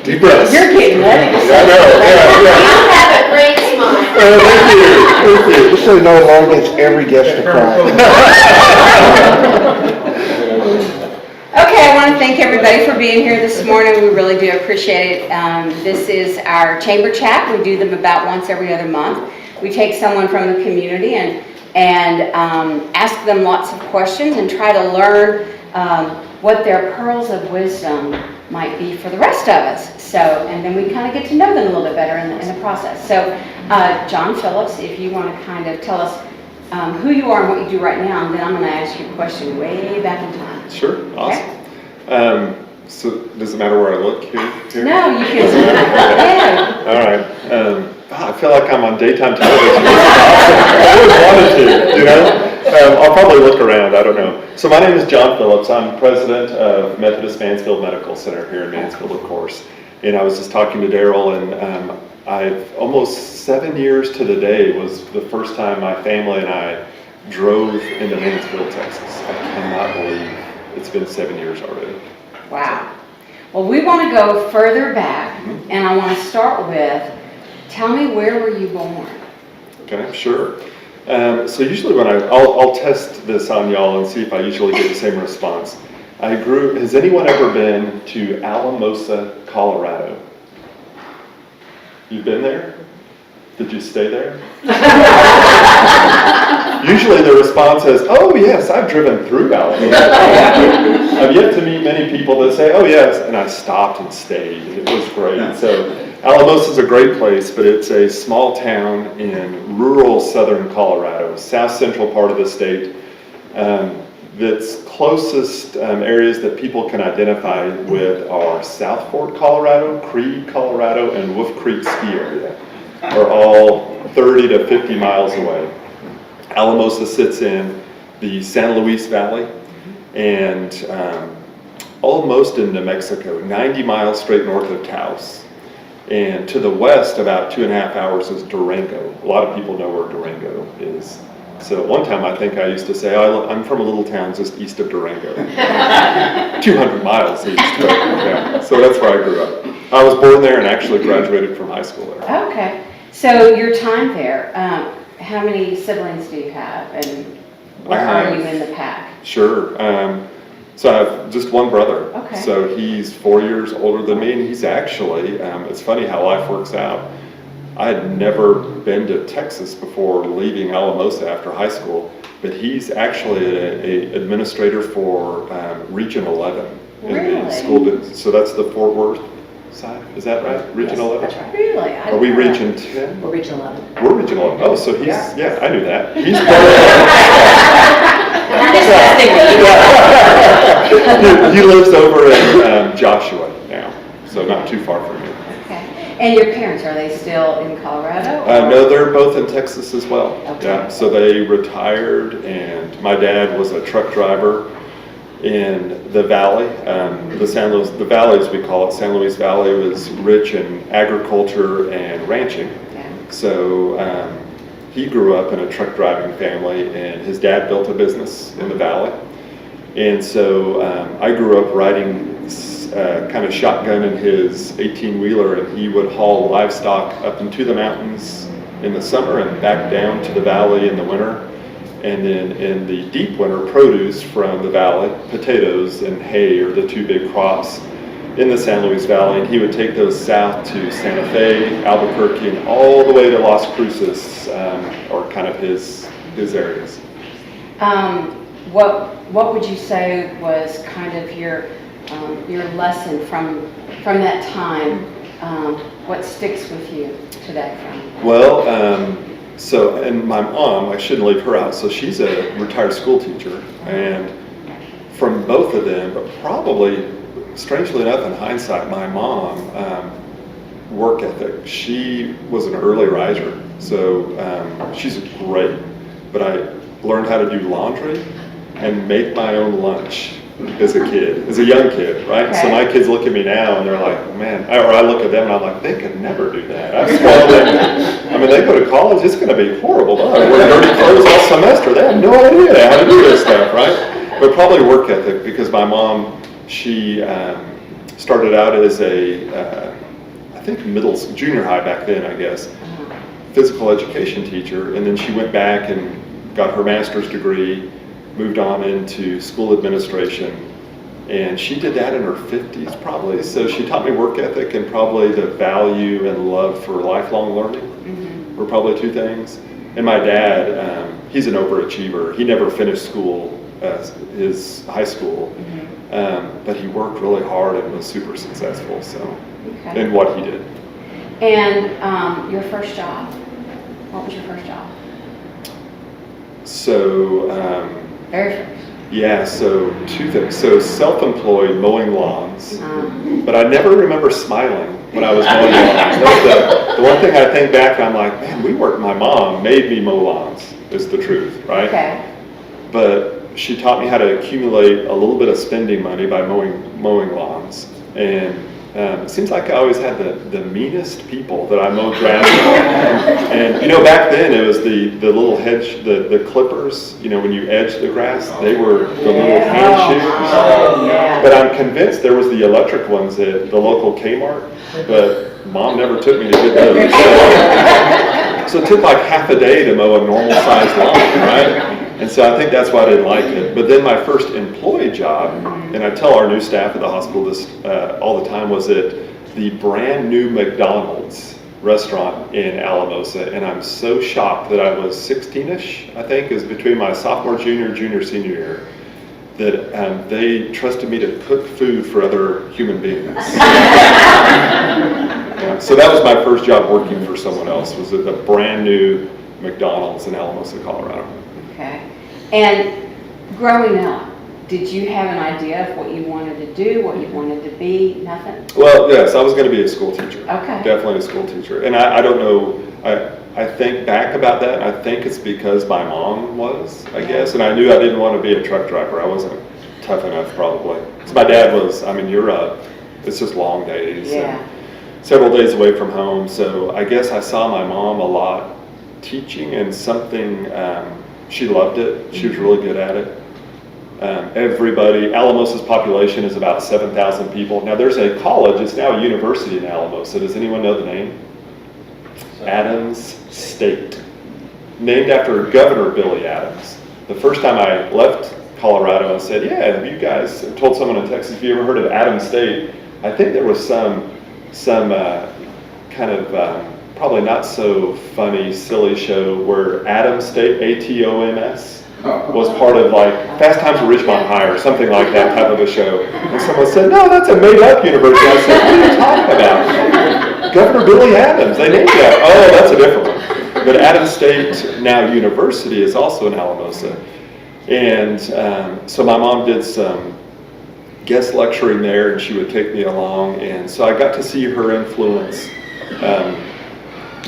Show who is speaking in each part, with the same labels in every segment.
Speaker 1: Deep breaths.
Speaker 2: You're getting ready to say
Speaker 1: I know,
Speaker 3: You have a great smile.
Speaker 1: Thank you.
Speaker 4: Just so you know, Lauren gets every guest to cry.
Speaker 2: Okay, I want to thank everybody for being here this morning. We really do appreciate it. This is our chamber chat. We do them about once every other month. We take someone from the community and ask them lots of questions and try to learn what their pearls of wisdom might be for the rest of us. So, and then we kind of get to know them a little bit better in the process. So, John Phillips, if you want to kind of tell us who you are and what you do right now, and then I'm going to ask you a question way back in time.
Speaker 1: Sure, awesome.
Speaker 2: Okay?
Speaker 1: So does it matter where I look here?
Speaker 2: No, you can. Yeah.
Speaker 1: All right. I feel like I'm on daytime television. I always wanted to, you know? I'll probably look around, I don't know. So my name is John Phillips. I'm president of Methodist Mansfield Medical Center here in Mansfield, of course. And I was just talking to Daryl, and I've almost 7 years to the day was the first time my family and I drove into Mansfield, Texas. I cannot believe it's been 7 years already.
Speaker 2: Wow. Well, we want to go further back, and I want to start with, tell me, where were you born?
Speaker 1: Okay, sure. So usually when I'll test this on y'all and see if I usually get the same response. Has anyone ever been to Alamosa, Colorado? You've been there? Did you stay there? Usually the response is, oh yes, I've driven through Alamosa. I've yet to meet many people that say, oh yes, and I stopped and stayed. It was great. So Alamosa is a great place, but it's a small town in rural southern Colorado, south central part of the state. That's closest areas that people can identify with are South Fork, Colorado, Creed, Colorado, and Wolf Creek ski area. Are all 30 to 50 miles away. Alamosa sits in the San Luis Valley and almost in New Mexico, 90 miles straight north of Taos. And to the west, about 2.5 hours, is Durango. A lot of people know where Durango is. So one time I think I used to say, I'm from a little town just east of Durango. 200 miles east. But, yeah. So that's where I grew up. I was born there and actually graduated from high school there.
Speaker 2: Okay. So your time there, how many siblings do you have, and where are you in the pack?
Speaker 1: Sure. So I have just one brother.
Speaker 2: Okay.
Speaker 1: So he's 4 years older than me, and he's actually, it's funny how life works out. I had never been to Texas before leaving Alamosa after high school, but he's actually an administrator for Region 11 in the school business. So that's the Fort Worth side, is that right? Region 11?
Speaker 2: That's right. Really?
Speaker 1: Are we Region 10?
Speaker 3: We're Region 11.
Speaker 1: We're Region 11. Oh, so he's, yeah, I knew that. He's he lives over in Joshua now, so not too far from me.
Speaker 2: Okay. And your parents, are they still in Colorado?
Speaker 1: No, they're both in Texas as well.
Speaker 2: Okay.
Speaker 1: Yeah, so they retired, and my dad was a truck driver in the valley. The valley, as we call it, San Luis Valley, was rich in agriculture and ranching.
Speaker 2: Yeah.
Speaker 1: So he grew up in a truck driving family, and his dad built a business in the valley. And so I grew up riding kind of shotgun in his 18-wheeler, and he would haul livestock up into the mountains in the summer and back down to the valley in the winter. And then in the deep winter, produce from the valley, potatoes and hay are the two big crops in the San Luis Valley. And he would take those south to Santa Fe, Albuquerque, and all the way to Las Cruces, or kind of his areas.
Speaker 2: What would you say was kind of your lesson from that time? What sticks with you today?
Speaker 1: Well, and my mom, I shouldn't leave her out. So she's a retired school teacher, and from both of them, but probably, strangely enough, in hindsight, my mom, work ethic. She was an early riser, so she's great. But I learned how to do laundry and make my own lunch as a young kid, right?
Speaker 2: Okay.
Speaker 1: So my kids look at me now and they're like, man, or I look at them and I'm like, they could never do that. I've spoiled them. I mean, they go to college, it's going to be horrible. I wear dirty clothes all semester. They have no idea how to do this stuff, right? But probably work ethic, because my mom, she started out as I think junior high back then, I guess, physical education teacher, and then she went back and got her master's degree, moved on into school administration, and she did that in her 50s probably. So she taught me work ethic and probably the value and love for lifelong learning were probably two things. And my dad, he's an overachiever. He never finished school, his high school, but he worked really hard and was super successful. So, in what he did.
Speaker 2: And your first job? What was your first job?
Speaker 1: So,
Speaker 2: Very first.
Speaker 1: yeah, so two things. So self-employed mowing lawns, but I never remember smiling when I was mowing lawns. That's the one thing I think back, I'm like, man, my mom made me mow lawns, is the truth, right?
Speaker 2: Okay.
Speaker 1: But she taught me how to accumulate a little bit of spending money by mowing lawns. And it seems like I always had the meanest people that I mowed grass with. And back then it was the little hedge, the clippers, when you edge the grass, they were the little hand shears. But I'm convinced there was the electric ones at the local Kmart, but Mom never took me to get those. So it took like half a day to mow a normal sized lawn, right? And so I think that's why I didn't like it. But then my first employee job, and I tell our new staff at the hospital this all the time, was at the brand new McDonald's restaurant in Alamosa. And I'm so shocked that I was 16-ish, I think, is between my sophomore, junior, senior year, that they trusted me to cook food for other human beings. So that was my first job working for someone else, was at the brand new McDonald's in Alamosa, Colorado.
Speaker 2: Okay. And growing up, did you have an idea of what you wanted to do, what you wanted to be? Nothing?
Speaker 1: Well, yes, I was going to be a school teacher.
Speaker 2: Okay.
Speaker 1: Definitely a school teacher. And I don't know, I think back about that, and I think it's because my mom was, I guess, and I knew I didn't want to be a truck driver. I wasn't tough enough, probably. So my dad was, you're it's just long days.
Speaker 2: Yeah.
Speaker 1: And several days away from home. So I guess I saw my mom a lot teaching, and something, she loved it. She was really good at it. Alamosa's population is about 7,000 people. Now there's a college, it's now a university in Alamosa. Does anyone know the name? Adams State. Named after Governor Billy Adams. The first time I left Colorado and said, have you guys, told someone in Texas, have you ever heard of Adams State? I think there was some kind of probably not so funny, silly show where Adams State, ATOMS, was part of like Fast Times at Ridgemont High or something like that type of a show. And someone said, no, that's a made-up university. I said, what are you talking about? Governor Billy Adams, they named that. Oh, that's a different one. But Adams State, now University, is also in Alamosa. And so my mom did some guest lecturing there, and she would take me along. And so I got to see her influence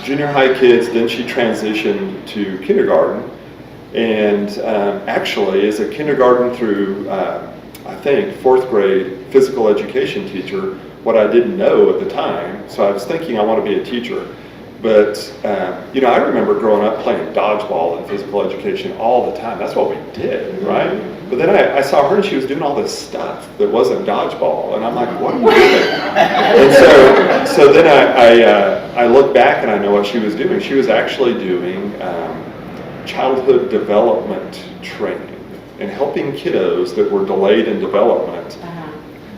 Speaker 1: junior high kids. Then she transitioned to kindergarten. And actually, as a kindergarten through, I think, fourth grade physical education teacher, what I didn't know at the time, so I was thinking I want to be a teacher. But, I remember growing up playing dodgeball in physical education all the time. That's what we did, right? But then I saw her and she was doing all this stuff that wasn't dodgeball. And I'm like, what are you doing? And so then I look back and I know what she was doing. She was actually doing childhood development training and helping kiddos that were delayed in development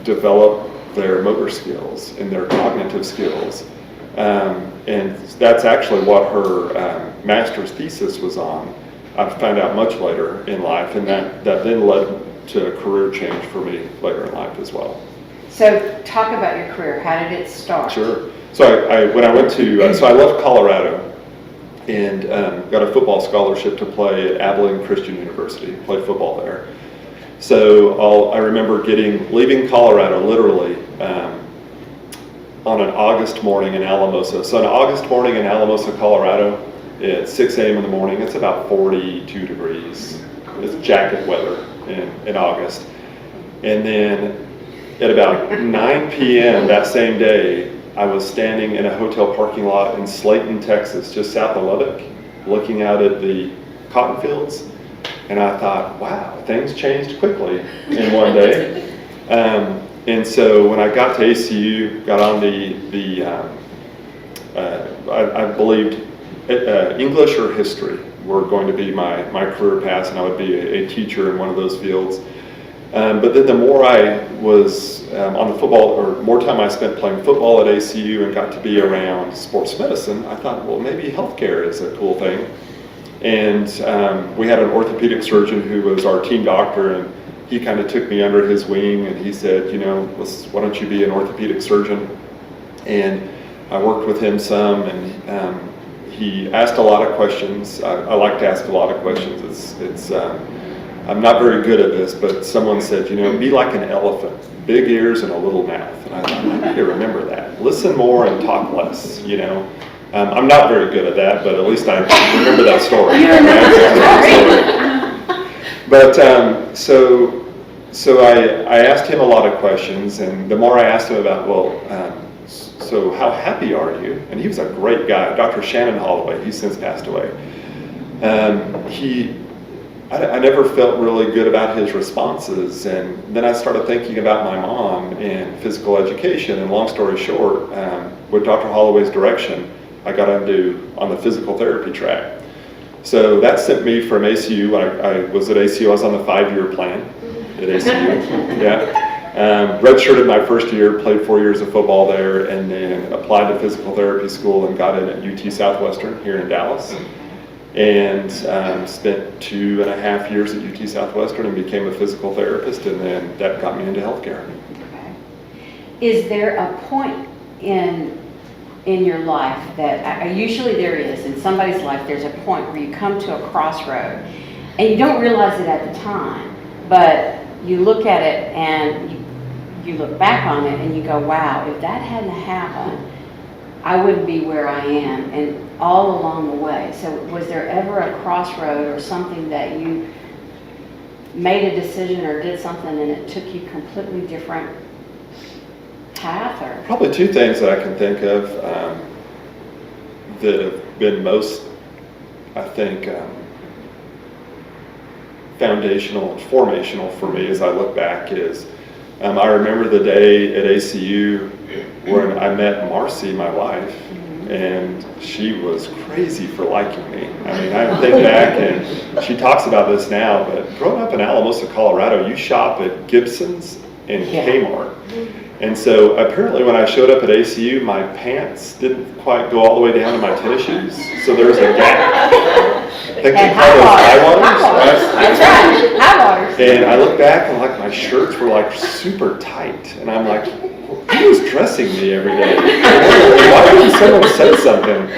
Speaker 1: develop their motor skills and their cognitive skills. And that's actually what her master's thesis was on. I found out much later in life, and that then led to a career change for me later in life as well.
Speaker 2: So talk about your career. How did it start?
Speaker 1: Sure. So when I went to, so I left Colorado and got a football scholarship to play at Abilene Christian University, played football there. So I remember leaving Colorado literally on an August morning in Alamosa. So an August morning in Alamosa, Colorado, at 6 a.m. in the morning, it's about 42 degrees. It's jacket weather in August. And then at about 9 p.m. that same day, I was standing in a hotel parking lot in Slayton, Texas, just south of Lubbock, looking out at the cotton fields. And I thought, wow, things changed quickly in one day. And so when I got to ACU, got on I believed English or history were going to be my career paths, and I would be a teacher in one of those fields. But then the more I was on the football, or more time I spent playing football at ACU and got to be around sports medicine, I thought, well, maybe healthcare is a cool thing. And we had an orthopedic surgeon who was our team doctor, and he kind of took me under his wing, and he said, you know, why don't you be an orthopedic surgeon? And I worked with him some, and he asked a lot of questions. I like to ask a lot of questions. I'm not very good at this, but someone said, you know, be like an elephant, big ears and a little mouth. And I thought, I need to remember that. Listen more and talk less, you know. I'm not very good at that, but at least I remember that story.
Speaker 2: You remember the story.
Speaker 1: But so I asked him a lot of questions, and the more I asked him about, so how happy are you? And he was a great guy, Dr. Shannon Holloway. He's since passed away. I never felt really good about his responses, and then I started thinking about my mom and physical education, and long story short, with Dr. Holloway's direction, I got on the physical therapy track. So that sent me from ACU. I was at ACU, I was on the 5-year plan at ACU, yeah. Redshirted my first year, played 4 years of football there, and then applied to physical therapy school and got in at UT Southwestern here in Dallas. And spent 2.5 years at UT Southwestern and became a physical therapist, and then that got me into healthcare.
Speaker 2: Okay. Is there a point in your life that, usually there is, in somebody's life, there's a point where you come to a crossroad, and you don't realize it at the time, but you look at it and you look back on it and you go, wow, if that hadn't happened, I wouldn't be where I am, and all along the way. So was there ever a crossroad or something that you made a decision or did something and it took you completely different path? Or
Speaker 1: Probably two things that I can think of that have been most, I think, foundational and formational for me as I look back is, I remember the day at ACU when I met Marcy, my wife, and she was crazy for liking me. I mean, I think back, and she talks about this now, but growing up in Alamosa, Colorado, you shop at Gibson's and Kmart. And so apparently when I showed up at ACU, my pants didn't quite go all the way down to my tennis shoes, so there was a gap. I think they call those high waters.
Speaker 2: That's right, high waters.
Speaker 1: And I look back and like my shirts were like super tight, and I'm like, who was dressing me every day? Why didn't someone say something?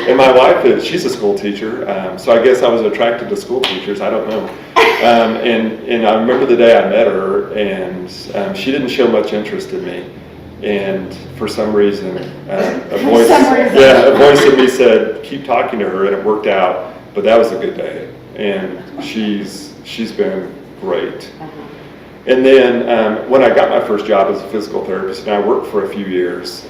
Speaker 1: And my wife, she's a school teacher, so I guess I was attracted to school teachers, I don't know. And I remember the day I met her, and she didn't show much interest in me. And for some reason, a voice in me said, keep talking to her, and it worked out. But that was a good day, and she's been great. And then when I got my first job as a physical therapist, and I worked for a few years,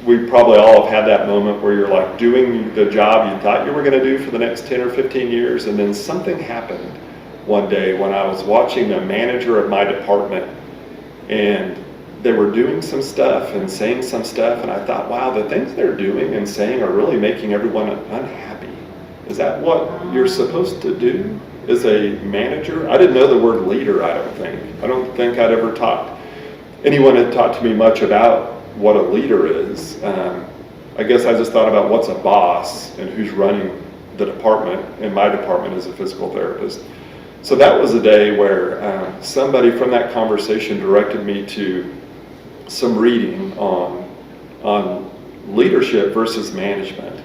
Speaker 1: we probably all have had that moment where you're like doing the job you thought you were going to do for the next 10 or 15 years, and then something happened one day when I was watching the manager of my department, and they were doing some stuff and saying some stuff, and I thought, wow, the things they're doing and saying are really making everyone unhappy. Is that what you're supposed to do as a manager? I didn't know the word leader, I don't think I'd ever anyone had talked to me much about what a leader is. I guess I just thought about what's a boss and who's running the department, and my department is a physical therapist. So that was a day where somebody from that conversation directed me to some reading on leadership versus management.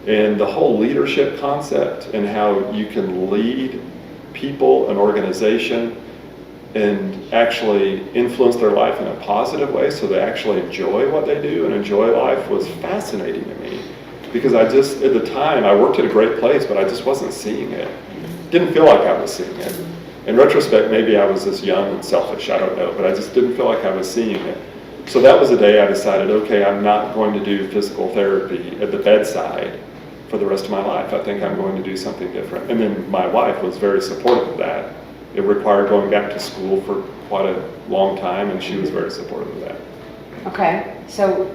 Speaker 1: And the whole leadership concept and how you can lead people, an organization, and actually influence their life in a positive way so they actually enjoy what they do and enjoy life was fascinating to me. Because at the time, I worked at a great place, but I just wasn't seeing it. Didn't feel like I was seeing it. In retrospect, maybe I was just young and selfish, I don't know, but I just didn't feel like I was seeing it. So that was the day I decided, okay, I'm not going to do physical therapy at the bedside for the rest of my life. I think I'm going to do something different. And then my wife was very supportive of that. it required going back to school for quite a long time, and she was very supportive of that.
Speaker 2: Okay, so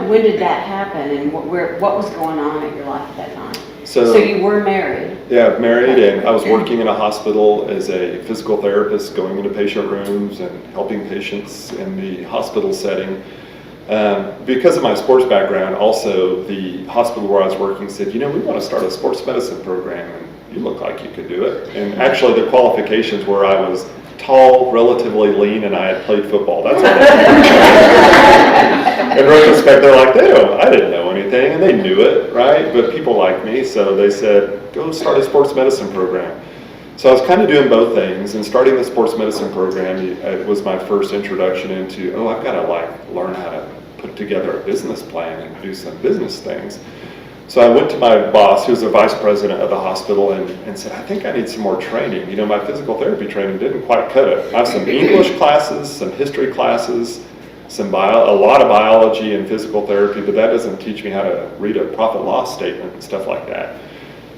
Speaker 2: when did that happen, and what was going on in your life at that time? So you were married?
Speaker 1: Yeah, married, and I was working in a hospital as a physical therapist, going into patient rooms and helping patients in the hospital setting. Because of my sports background, also the hospital where I was working said, we want to start a sports medicine program, and you look like you could do it. And actually the qualifications were I was tall, relatively lean, and I had played football. That's all. In retrospect, they're like, I didn't know anything, and they knew it, right? But people like me, so they said, go start a sports medicine program. So I was kind of doing both things, and starting the sports medicine program, it was my first introduction into, I've got to learn how to put together a business plan and do some business things. So I went to my boss, who was the vice president of the hospital, and said, I think I need some more training. My physical therapy training didn't quite cut it. I have some English classes, some history classes, a lot of biology and physical therapy, but that doesn't teach me how to read a profit loss statement and stuff like that.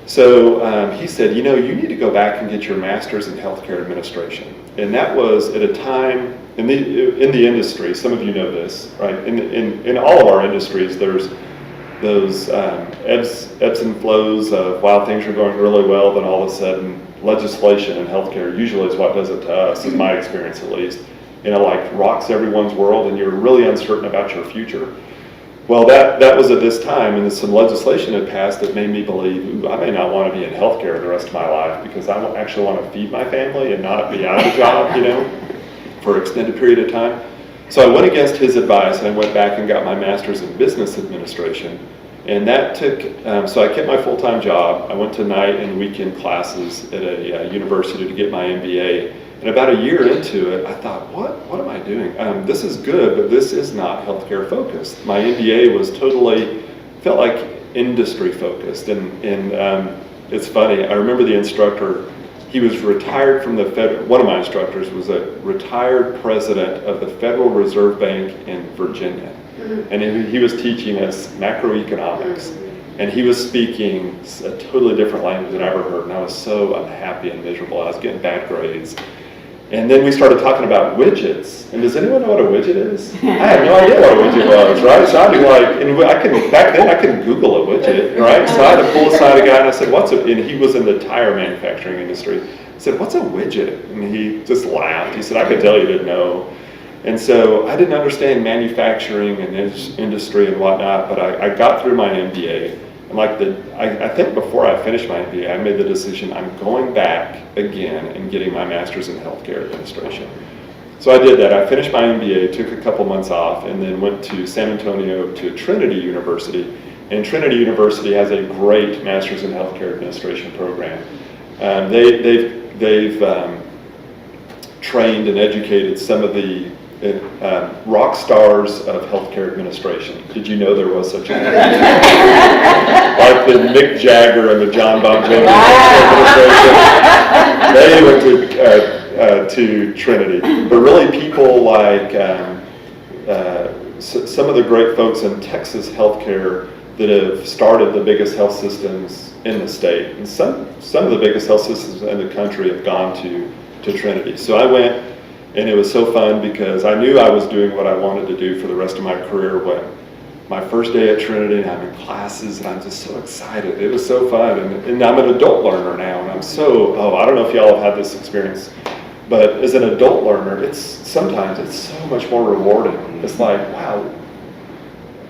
Speaker 1: So he said, you need to go back and get your master's in healthcare administration. And that was at a time in the industry. Some of you know this, right? In all of our industries, there's those ebbs and flows of while things are going really well, then all of a sudden legislation in healthcare usually is what does it to us, in my experience at least. Rocks everyone's world, and you're really uncertain about your future. Well, that was at this time, and some legislation had passed that made me believe, I may not want to be in healthcare the rest of my life because I actually want to feed my family and not be out of a job, for an extended period of time. So I went against his advice, and I went back and got my master's in business administration. And that took, so I kept my full-time job. I went to night and weekend classes at a university to get my MBA. And about a year into it, I thought, what am I doing? This is good, but this is not healthcare focused. My MBA was felt like industry focused. And it's funny, I remember the instructor, he was retired from one of my instructors was a retired president of the Federal Reserve Bank in Virginia. And he was teaching us macroeconomics. And he was speaking a totally different language than I ever heard. And I was so unhappy and miserable. I was getting bad grades. And then we started talking about widgets. And does anyone know what a widget is? I had no idea what a widget was, right? So back then I couldn't Google a widget, right? So I had to pull aside a guy and I said, and he was in the tire manufacturing industry. I said, what's a widget? And he just laughed. He said, I could tell you didn't know. And so I didn't understand manufacturing and industry and whatnot, but I got through my MBA. And I think before I finished my MBA, I made the decision I'm going back again and getting my master's in healthcare administration. So I did that. I finished my MBA, took a couple months off, and then went to San Antonio to Trinity University. And Trinity University has a great master's in healthcare administration program. They've trained and educated some of the rock stars of healthcare administration. Did you know there was such a thing? Like the Mick Jagger and the John Bon Jovi administration. They went to Trinity. But really people like some of the great folks in Texas healthcare that have started the biggest health systems in the state. And some of the biggest health systems in the country have gone to Trinity. So I went. And it was so fun because I knew I was doing what I wanted to do for the rest of my career. When my first day at Trinity, and I'm in classes, and I'm just so excited. It was so fun, and I'm an adult learner now, and I'm I don't know if y'all have had this experience, but as an adult learner, sometimes it's so much more rewarding. It's like, wow,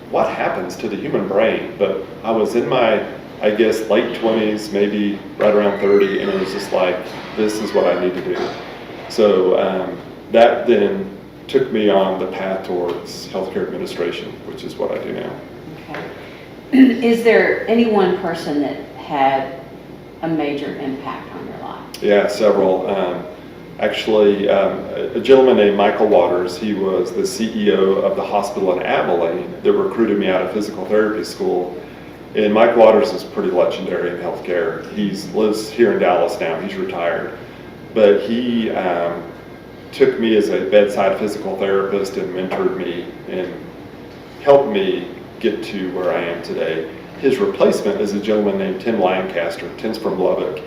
Speaker 1: what happens to the human brain? But I was in my, late 20s, maybe right around 30, and it was just like, this is what I need to do. So that then took me on the path towards healthcare administration, which is what I do now.
Speaker 2: Okay. Is there any one person that had a major impact on your life?
Speaker 1: Yeah, several. A gentleman named Michael Waters, he was the CEO of the hospital in Abilene that recruited me out of physical therapy school. And Mike Waters is pretty legendary in healthcare. He lives here in Dallas now, he's retired. But he took me as a bedside physical therapist and mentored me and helped me get to where I am today. His replacement is a gentleman named Tim Lancaster. Tim's from Lubbock.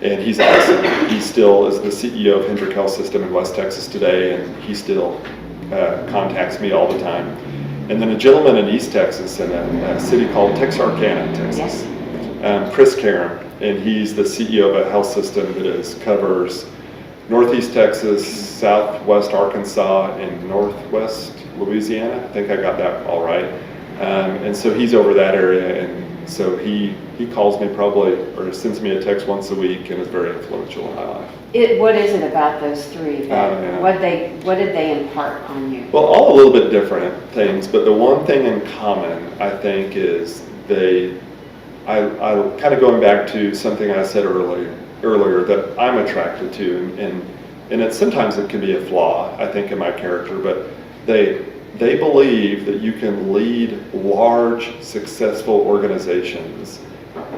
Speaker 1: And he's awesome. He still is the CEO of Hendrick Health System in West Texas today, and he still contacts me all the time. And then a gentleman in East Texas in a city called Texarkana, Texas, Chris Karam, and he's the CEO of a health system that covers Northeast Texas, Southwest Arkansas, and Northwest Louisiana. I think I got that all right. And so he's over that area, and so he calls me probably, or sends me a text once a week, and is very influential in my life.
Speaker 2: What is it about those three?
Speaker 1: Yeah.
Speaker 2: What did they impart on you?
Speaker 1: Well, all a little bit different things, but the one thing in common, I think, is I kind of going back to something I said earlier that I'm attracted to, and sometimes it can be a flaw, I think, in my character, but they believe that you can lead large, successful organizations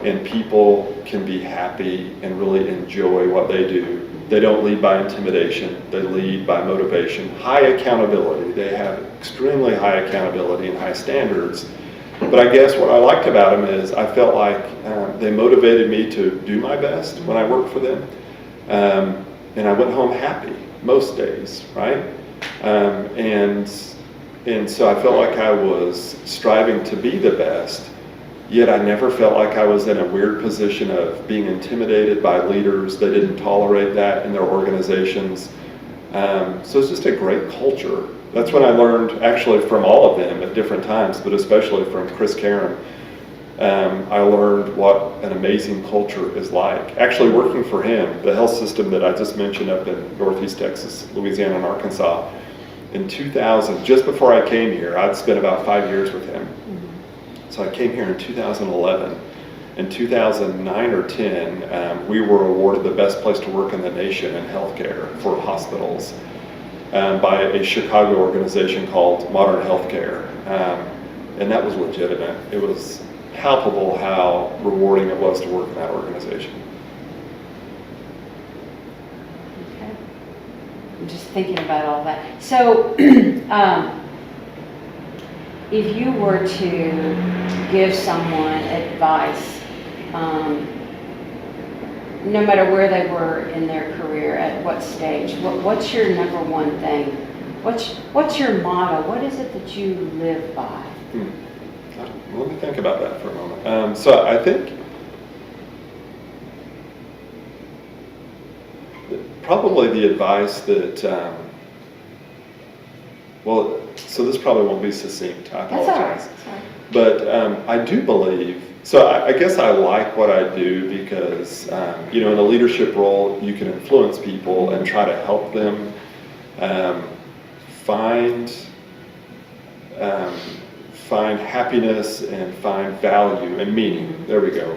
Speaker 1: and people can be happy and really enjoy what they do. They don't lead by intimidation, they lead by motivation, high accountability. They have extremely high accountability and high standards. But I guess what I liked about them is I felt like they motivated me to do my best when I worked for them. And I went home happy most days, right? And so I felt like I was striving to be the best, yet I never felt like I was in a weird position of being intimidated by leaders. They didn't tolerate that in their organizations. So it's just a great culture. That's when I learned actually from all of them at different times, but especially from Chris Karam. I learned what an amazing culture is like. Actually working for him, the health system that I just mentioned up in Northeast Texas, Louisiana, and Arkansas, in 2000, just before I came here, I'd spent about 5 years with him. So I came here in 2011. In 2009 or 10, we were awarded the best place to work in the nation in healthcare for hospitals by a Chicago organization called Modern Healthcare. And that was legitimate. It was palpable how rewarding it was to work in that organization.
Speaker 2: Okay. I'm just thinking about all that. So, if you were to give someone advice, no matter where they were in their career, at what stage, what's your number one thing? What's your motto? What is it that you live by?
Speaker 1: Let me think about that for a moment. So I think probably the advice that, so this probably won't be succinct, I apologize.
Speaker 2: That's all right. Sorry.
Speaker 1: But I do believe, so I guess I like what I do because, in a leadership role, you can influence people and try to help them find happiness and find value and meaning, there we go,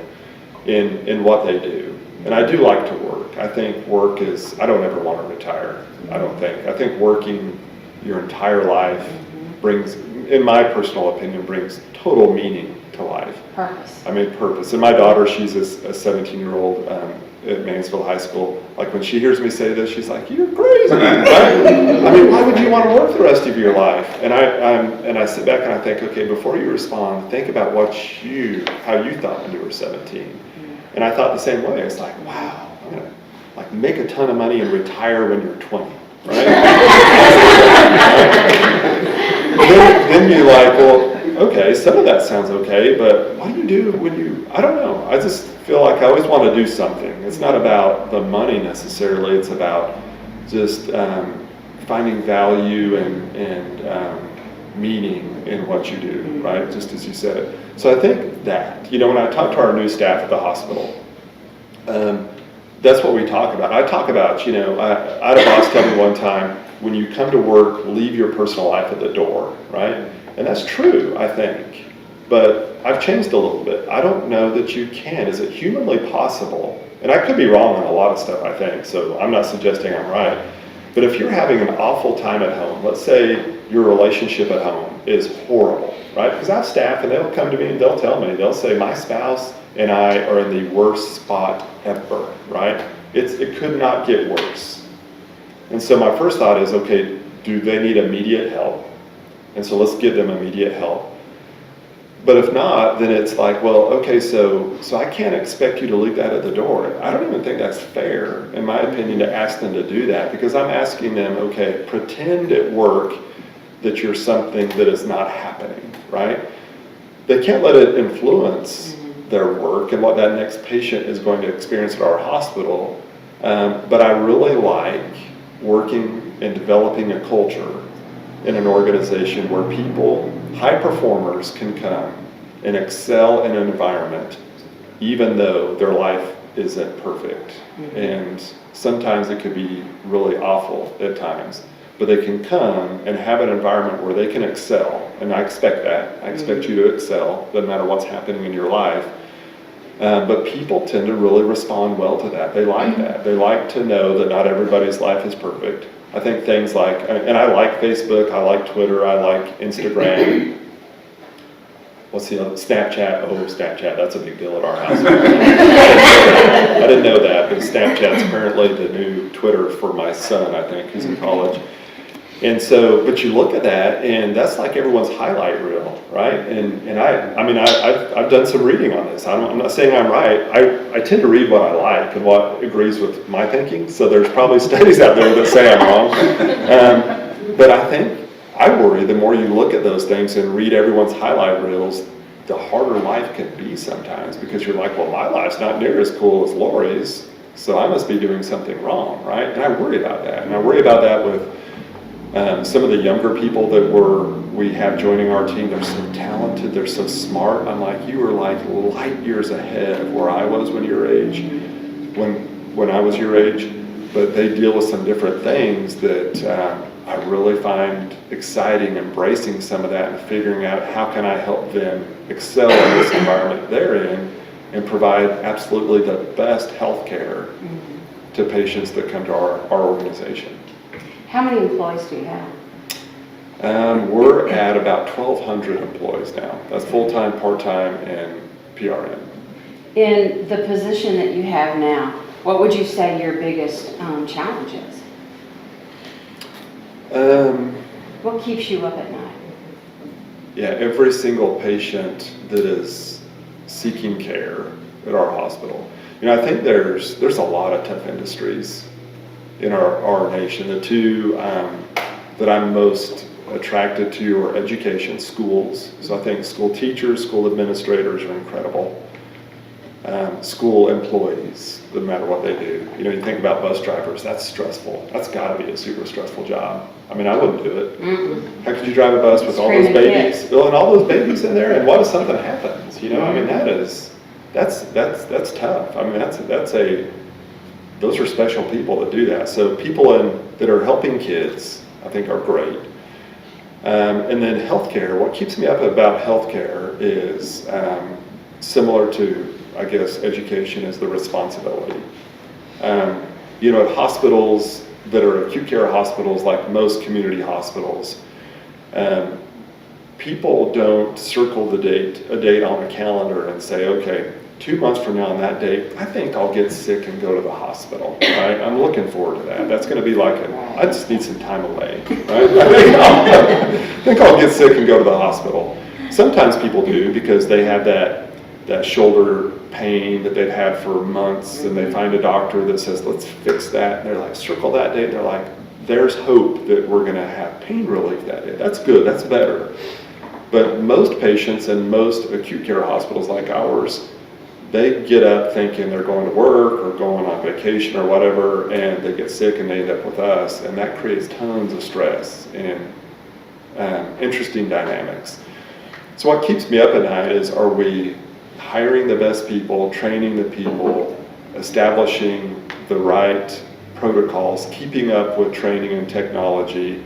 Speaker 1: in what they do. And I do like to work. I think work is, I don't ever want to retire, I don't think. I think working your entire life brings, in my personal opinion, brings total meaning to life.
Speaker 2: Purpose.
Speaker 1: I mean, purpose. And my daughter, she's a 17-year-old at Mansfield High School. Like when she hears me say this, she's like, "You're crazy, right?" I mean, why would you want to work the rest of your life? And I sit back and I think, okay, before you respond, think about how you thought when you were 17. And I thought the same way. It's like, wow, I'm gonna make a ton of money and retire when you're 20, right? then you're like, well, okay, some of that sounds okay, but what do you do when I don't know. I just feel like I always want to do something. It's not about the money necessarily. It's about just finding value and meaning in what you do, right? Just as you said. So I think that, when I talk to our new staff at the hospital, that's what we talk about. I talk about, I had a boss tell me one time, when you come to work, leave your personal life at the door, right? And that's true, I think. But I've changed a little bit. I don't know that you can. Is it humanly possible? And I could be wrong on a lot of stuff, I think, so I'm not suggesting I'm right. But if you're having an awful time at home, let's say your relationship at home is horrible, right? Because I have staff and they'll come to me and they'll tell me, they'll say, my spouse and I are in the worst spot ever, right? It could not get worse. And so my first thought is, okay, do they need immediate help? And so let's give them immediate help. But if not, then it's like, well, okay, so I can't expect you to leave that at the door. I don't even think that's fair, in my opinion, to ask them to do that, because I'm asking them, okay, pretend at work that you're something that is not happening, right? They can't let it influence their work and what that next patient is going to experience at our hospital. But I really like working and developing a culture in an organization where people, high performers, can come and excel in an environment even though their life isn't perfect. And sometimes it could be really awful at times, but they can come and have an environment where they can excel. And I expect that. I expect you to excel, doesn't matter what's happening in your life. But people tend to really respond well to that. They like that. They like to know that not everybody's life is perfect. I think things like, and I like Facebook, I like Twitter, I like Instagram. What's the other? Snapchat. Oh, Snapchat, that's a big deal at our house. I didn't know that, but Snapchat's apparently the new Twitter for my son, I think, who's in college. And so, but you look at that, and that's like everyone's highlight reel, right? And I've done some reading on this. I'm not saying I'm right. I tend to read what I like and what agrees with my thinking. So there's probably studies out there that say I'm wrong. But I worry the more you look at those things and read everyone's highlight reels, the harder life can be sometimes, because you're like, well, my life's not near as cool as Lori's, so I must be doing something wrong, right? And I worry about that. And I worry about that with some of the younger people that we have joining our team. They're so talented, they're so smart. I'm like, you are like light years ahead of where I was when your age, when I was your age. But they deal with some different things that I really find exciting, embracing some of that and figuring out how can I help them excel in this environment they're in and provide absolutely the best health care to patients that come to our organization.
Speaker 2: How many employees do you have?
Speaker 1: We're at about 1,200 employees now. That's full-time, part-time, and PRN.
Speaker 2: In the position that you have now, what would you say your biggest challenge is? What keeps you up at night?
Speaker 1: Yeah, every single patient that is seeking care at our hospital. I think there's a lot of tough industries in our nation. The two that I'm most attracted to are education, schools. So I think school teachers, school administrators are incredible. School employees, no matter what they do. You think about bus drivers, that's stressful. That's gotta be a super stressful job. I wouldn't do it. How could you drive a bus with all those babies? Well, and all those babies in there, and what if something happens? That's tough. Those are special people that do that. So people that are helping kids, I think, are great. And then healthcare, what keeps me up about healthcare is similar to, I guess, education, is the responsibility. At hospitals that are acute care hospitals, like most community hospitals, people don't circle a date on a calendar and say, okay, 2 months from now on that date, I think I'll get sick and go to the hospital, right? I'm looking forward to that. That's gonna be like I just need some time away, right? I think I'll get sick and go to the hospital. Sometimes people do, because they have that shoulder pain that they've had for months, and they find a doctor that says, let's fix that. And they're like, circle that date. And they're like, there's hope that we're gonna have pain relief that day. That's good, that's better. But most patients in most acute care hospitals like ours, they get up thinking they're going to work or going on vacation or whatever, and they get sick and they end up with us, and that creates tons of stress and interesting dynamics. So what keeps me up at night is, are we hiring the best people, training the people, establishing the right protocols, keeping up with training and technology,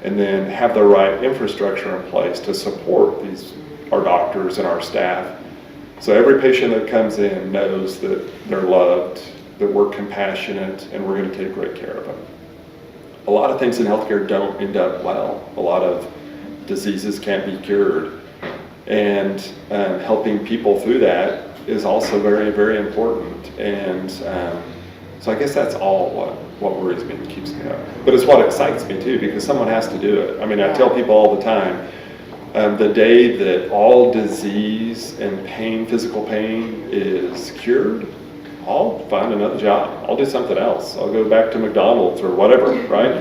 Speaker 1: and then have the right infrastructure in place to support our doctors and our staff. So every patient that comes in knows that they're loved, that we're compassionate, and we're going to take great care of them. A lot of things in healthcare don't end up well. A lot of diseases can't be cured. And helping people through that is also very, very important. And so I guess that's all what worries me and keeps me up. But it's what excites me too, because someone has to do it. I tell people all the time, The day that all disease and pain, physical pain, is cured, I'll find another job. I'll do something else. I'll go back to McDonald's or whatever, right?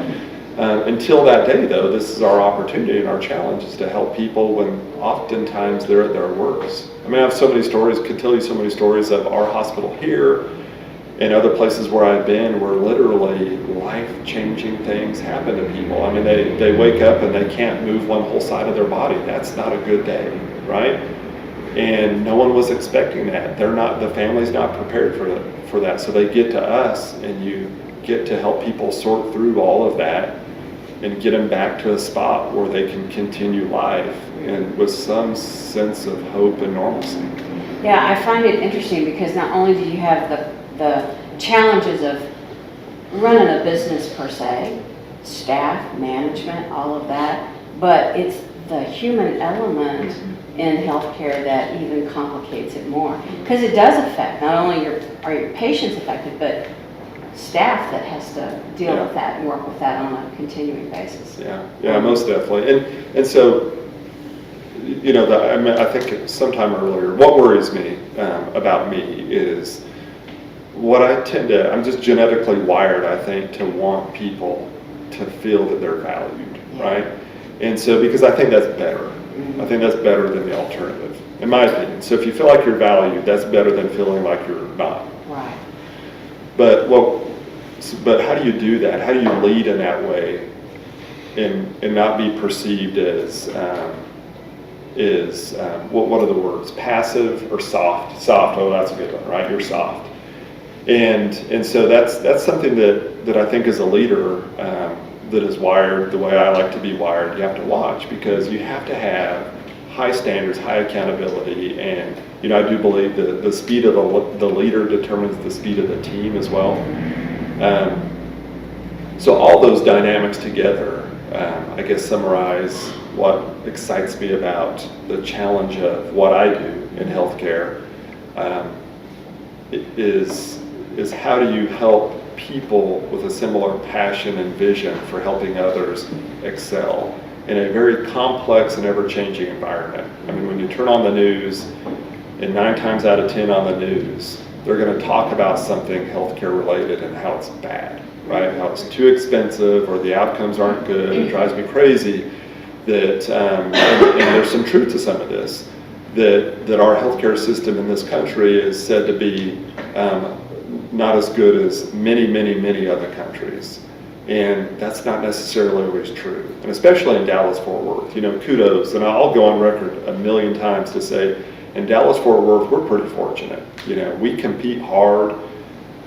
Speaker 1: Until that day, though, this is our opportunity and our challenge is to help people when oftentimes they're at their worst. I mean, I have so many stories, could tell you so many stories of our hospital here and other places where I've been where literally life-changing things happen to people. I mean, they wake up and they can't move one whole side of their body. That's not a good day, right? And no one was expecting that. The family's not prepared for that. So they get to us and you get to help people sort through all of that and get them back to a spot where they can continue life and with some sense of hope and normalcy.
Speaker 2: Yeah, I find it interesting because not only do you have the challenges of running a business per se, staff, management, all of that, but it's the human element in healthcare that even complicates it more. Because it does affect, not only are your patients affected, but staff that has to deal with that and work with that on a continuing basis.
Speaker 1: Yeah, most definitely. And so, you know, I think sometime earlier, what worries me about me is what I'm just genetically wired, I think, to want people to feel that they're valued, right? And so, because I think that's better. I think that's better than the alternative, in my opinion. So if you feel like you're valued, that's better than feeling like you're not.
Speaker 2: Right.
Speaker 1: But how do you do that? How do you lead in that way and not be perceived as what are the words? Passive or soft? Soft, oh, that's a good one, right? You're soft. And so that's something that I think as a leader that is wired the way I like to be wired, you have to watch, because you have to have high standards, high accountability, and you know, I do believe that the speed of the leader determines the speed of the team as well. So all those dynamics together, I guess, summarize what excites me about the challenge of what I do in healthcare. Is how do you help people with a similar passion and vision for helping others excel in a very complex and ever-changing environment. I mean, when you turn on the news, and 9 times out of 10 on the news, they're going to talk about something healthcare related and how it's bad, right? How it's too expensive or the outcomes aren't good. It drives me crazy that, and there's some truth to some of this, that our healthcare system in this country is said to be not as good as many other countries. And that's not necessarily always true. And especially in Dallas-Fort Worth, you know, kudos, and I'll go on record 1,000,000 times to say, in Dallas-Fort Worth, we're pretty fortunate. You know, we compete hard.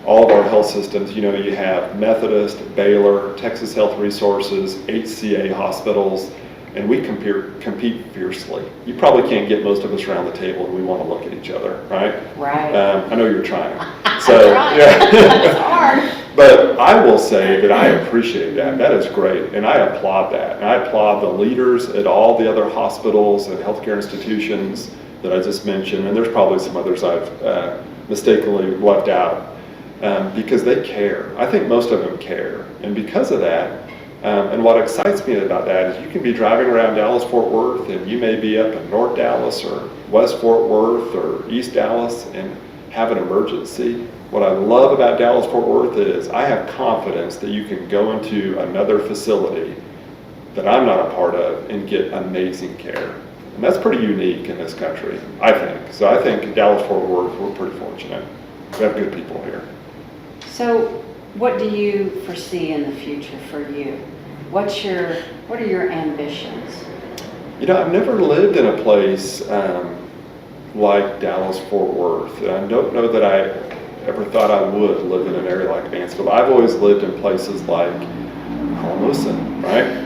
Speaker 1: All of our health systems, you know, you have Methodist, Baylor, Texas Health Resources, HCA hospitals, and we compete fiercely. You probably can't get most of us around the table and we want to look at each other, right?
Speaker 2: Right.
Speaker 1: I know you're trying. So,
Speaker 2: yeah. It's hard.
Speaker 1: But I will say that I appreciate that. That is great, and I applaud that. And I applaud the leaders at all the other hospitals and healthcare institutions that I just mentioned, and there's probably some others I've mistakenly left out, because they care. I think most of them care, and because of that, and what excites me about that is you can be driving around Dallas-Fort Worth, and you may be up in North Dallas or West Fort Worth or East Dallas and have an emergency. What I love about Dallas-Fort Worth is I have confidence that you can go into another facility that I'm not a part of and get amazing care. And that's pretty unique in this country, I think. So I think in Dallas-Fort Worth, we're pretty fortunate. We have good people here.
Speaker 2: So what do you foresee in the future for you? What are your ambitions?
Speaker 1: You know, I've never lived in a place like Dallas-Fort Worth. And I don't know that I ever thought I would live in an area like Mansfield. I've always lived in places like Alamosa, right?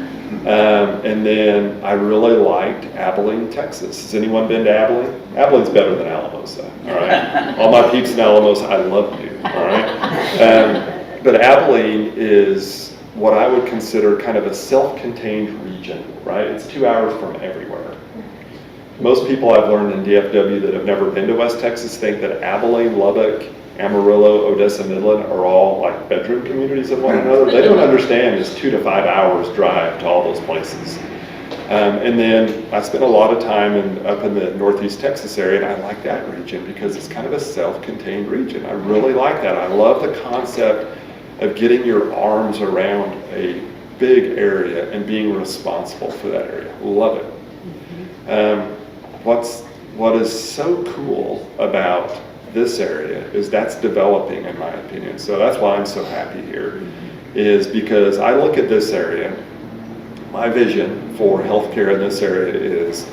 Speaker 1: And then I really liked Abilene, Texas. Has anyone been to Abilene? Abilene's better than Alamosa, all right? All my peeps in Alamosa, I love you, all right? But Abilene is what I would consider kind of a self-contained region, right? It's 2 hours from everywhere. Most people I've learned in DFW that have never been to West Texas think that Abilene, Lubbock, Amarillo, Odessa, Midland are all like bedroom communities of one another. They don't understand it's 2 to 5 hours drive to all those places. And then I spent a lot of time up in the Northeast Texas area, and I like that region because it's kind of a self-contained region. I really like that. I love the concept of getting your arms around a big area and being responsible for that area. Love it. What is so cool about this area is that's developing, in my opinion. So that's why I'm so happy here, is because I look at this area. My vision for healthcare in this area is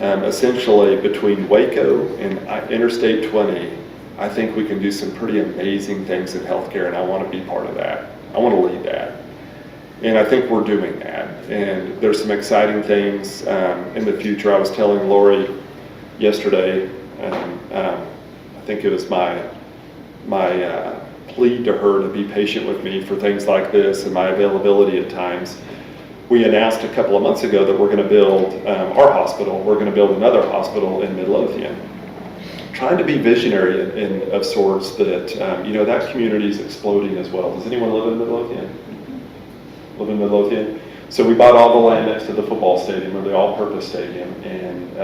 Speaker 1: essentially between Waco and Interstate 20. I think we can do some pretty amazing things in healthcare, and I want to be part of that. I want to lead that. And I think we're doing that. And there's some exciting things in the future. I was telling Lori yesterday, I think it was my plea to her to be patient with me for things like this and my availability at times. We announced a couple of months ago that we're going to build our hospital. We're going to build another hospital in Midlothian. Trying to be visionary of sorts that, that community is exploding as well. Does anyone live in Midlothian? Live in Midlothian? So we bought all the land next to the football stadium, or the all-purpose stadium, and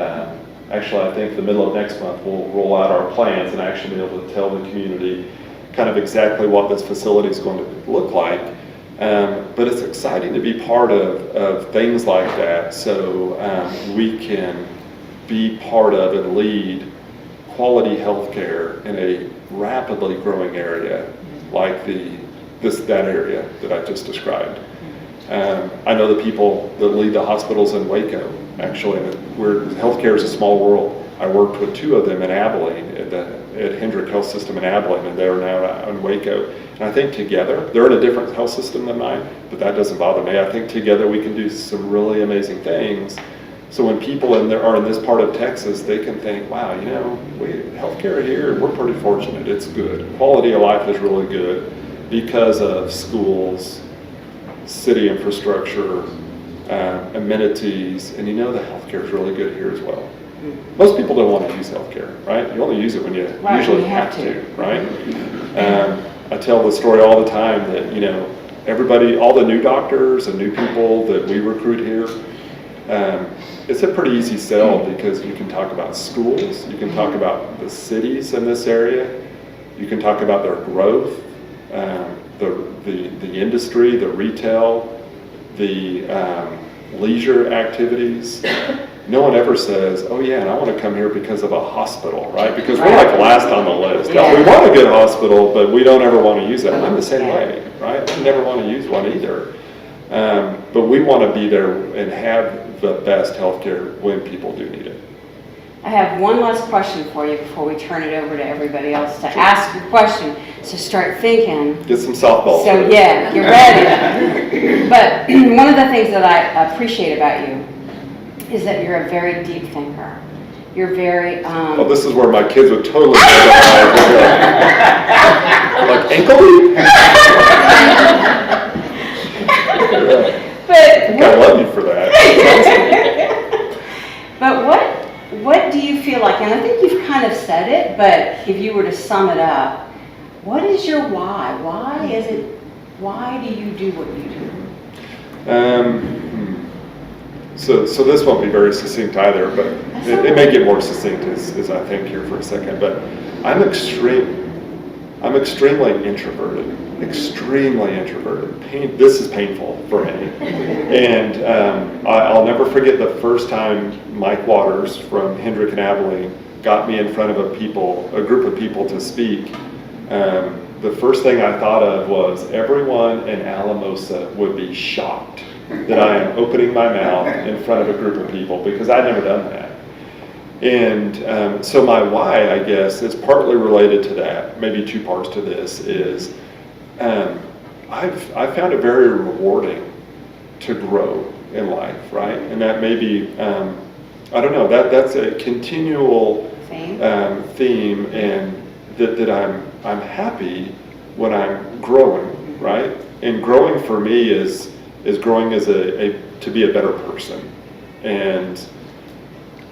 Speaker 1: actually I think the middle of next month we'll roll out our plans and actually be able to tell the community kind of exactly what this facility is going to look like. But it's exciting to be part of things like that, so we can be part of and lead quality healthcare in a rapidly growing area like that area that I just described. I know the people that lead the hospitals in Waco, actually, where healthcare is a small world. I worked with two of them in Abilene, at Hendrick Health System in Abilene, and they're now in Waco. And I think together, they're in a different health system than mine, but that doesn't bother me. I think together we can do some really amazing things. So when people are in this part of Texas, they can think, wow, healthcare here, we're pretty fortunate. It's good. Quality of life is really good because of schools, city infrastructure, amenities, and the healthcare is really good here as well. Most people don't want to use healthcare, right? You only use it when you usually have to, right? I tell the story all the time that, everybody, all the new doctors and new people that we recruit here, it's a pretty easy sell because you can talk about schools, you can talk about the cities in this area, you can talk about their growth, the industry, the retail, the leisure activities. No one ever says, oh yeah, and I want to come here because of a hospital, right? Because we're like last on the list. Yeah. We want a good hospital, but we don't ever want to use it. I'm the same way, right? I never want to use one either. But we want to be there and have the best healthcare when people do need it.
Speaker 2: I have one last question for you before we turn it over to everybody else to ask your question. So start thinking.
Speaker 1: Get some softballs.
Speaker 2: So yeah, you're ready. But one of the things that I appreciate about you is that you're a very deep thinker. You're very...
Speaker 1: Well, this is where my kids would totally go like ankle leap?
Speaker 2: But
Speaker 1: I love you for that.
Speaker 2: But what do you feel like, and I think you've kind of said it, but if you were to sum it up, what is your why? Why do you do what you do?
Speaker 1: So this won't be very succinct either, but it may get more succinct as I think here for a second. But I'm extremely introverted. Extremely introverted. This is painful for me. And I'll never forget the first time Mike Waters from Hendrick and Abilene got me in front of a group of people to speak. The first thing I thought of was everyone in Alamosa would be shocked that I am opening my mouth in front of a group of people because I'd never done that. And so my why, I guess, is partly related to that. Maybe two parts to this is I've found it very rewarding to grow in life, right? And that may be, I don't know, that's a continual theme, and that I'm happy when I'm growing, right? And growing for me is growing as to be a better person. And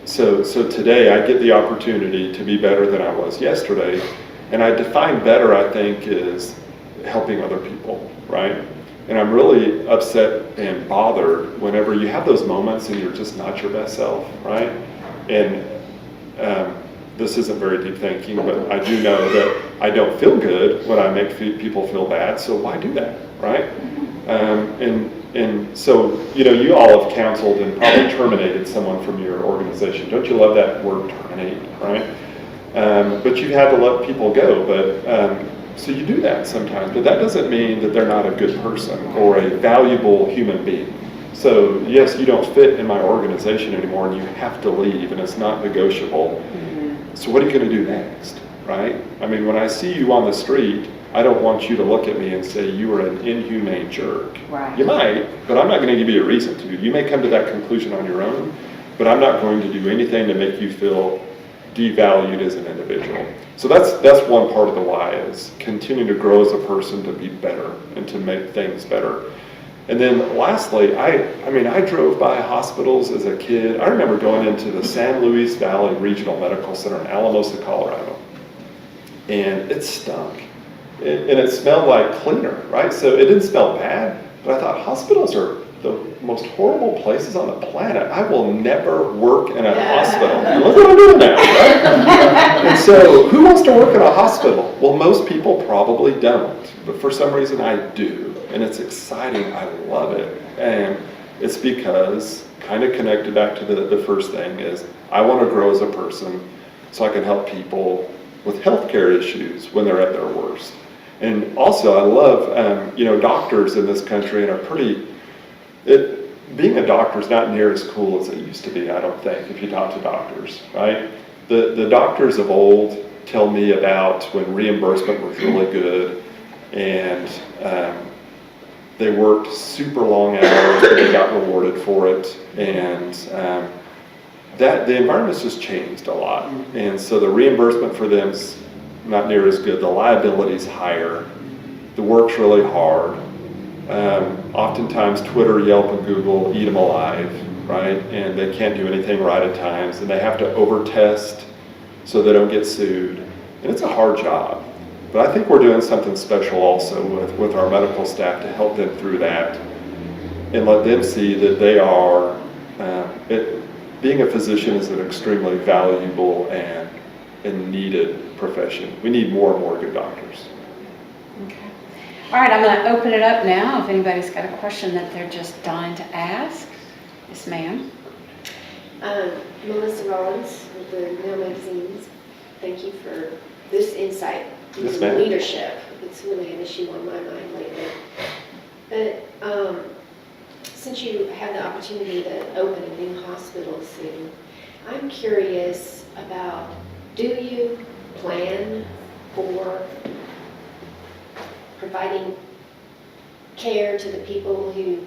Speaker 1: so today I get the opportunity to be better than I was yesterday. And I define better, I think, is helping other people, right? And I'm really upset and bothered whenever you have those moments and you're just not your best self, right? And this isn't very deep thinking, but I do know that I don't feel good when I make people feel bad, so why do that, right? And so, you all have counseled and probably terminated someone from your organization. Don't you love that word, terminate, right? But you've had to let people go, but so you do that sometimes, but that doesn't mean that they're not a good person or a valuable human being. So yes, you don't fit in my organization anymore and you have to leave and it's not negotiable. So what are you going to do next, right? I mean, when I see you on the street, I don't want you to look at me and say you are an inhumane jerk.
Speaker 2: Right.
Speaker 1: You might, but I'm not going to give you a reason to. You may come to that conclusion on your own, but I'm not going to do anything to make you feel devalued as an individual. So that's one part of the why, is continue to grow as a person, to be better and to make things better. And then lastly, I drove by hospitals as a kid. I remember going into the San Luis Valley Regional Medical Center in Alamosa, Colorado, and it stunk. And it smelled like cleaner, right? So it didn't smell bad, but I thought hospitals are the most horrible places on the planet. I will never work in a hospital. And look what I'm doing now, right? And so who wants to work in a hospital? Well, most people probably don't, but for some reason I do. And it's exciting, I love it. And it's because, kind of connected back to the first thing, is I want to grow as a person so I can help people with healthcare issues when they're at their worst. And also I love, doctors in this country and being a doctor is not near as cool as it used to be, I don't think, if you talk to doctors, right? The doctors of old tell me about when reimbursement was really good and they worked super long hours, but they got rewarded for it. And the environment's just changed a lot. And so the reimbursement for them is not near as good. The liability's higher. The work's really hard. Oftentimes Twitter, Yelp, and Google eat them alive, right? And they can't do anything right at times, and they have to over-test so they don't get sued. And it's a hard job. But I think we're doing something special also with our medical staff to help them through that and let them see that they are, being a physician is an extremely valuable and needed profession. We need more and more good doctors.
Speaker 2: Okay. All right, I'm going to open it up now. If anybody's got a question that they're just dying to ask. Yes, ma'am.
Speaker 3: Melissa Rollins with the Mail Magazines. Thank you for this insight
Speaker 1: Yes,
Speaker 3: into
Speaker 1: ma'am.
Speaker 3: leadership. It's really an issue on my mind lately. But since you had the opportunity to open a new hospital soon, I'm curious about, do you plan for providing care to the people who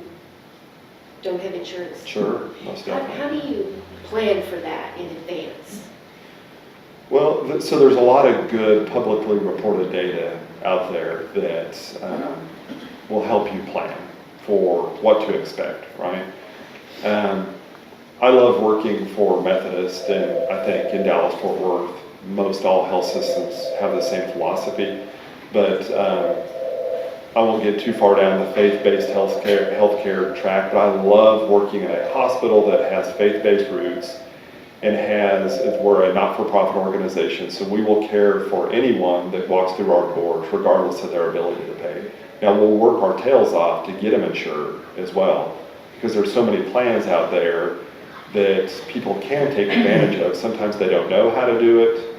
Speaker 3: don't have insurance?
Speaker 1: Sure, most definitely.
Speaker 3: How do you plan for that in advance?
Speaker 1: Well, so there's a lot of good publicly reported data out there that will help you plan for what to expect, right? I love working for Methodist, and I think in Dallas-Fort Worth, most all health systems have the same philosophy, but I won't get too far down the faith-based healthcare track, but I love working in a hospital that has faith-based roots and we're a not-for-profit organization, so we will care for anyone that walks through our doors, regardless of their ability to pay. Now, we'll work our tails off to get them insured as well, because there's so many plans out there that people can take advantage of. Sometimes they don't know how to do it,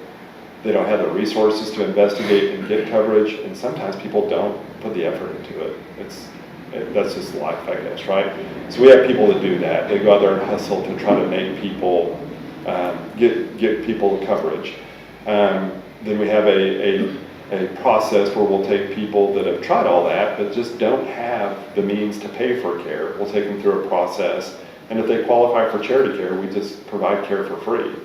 Speaker 1: they don't have the resources to investigate and get coverage, and sometimes people don't put the effort into it. That's just life, I guess, right? So we have people that do that. They go out there and hustle to try to make people get people coverage. Then we have a process where we'll take people that have tried all that but just don't have the means to pay for care. We'll take them through a process, and if they qualify for charity care, we just provide care for free.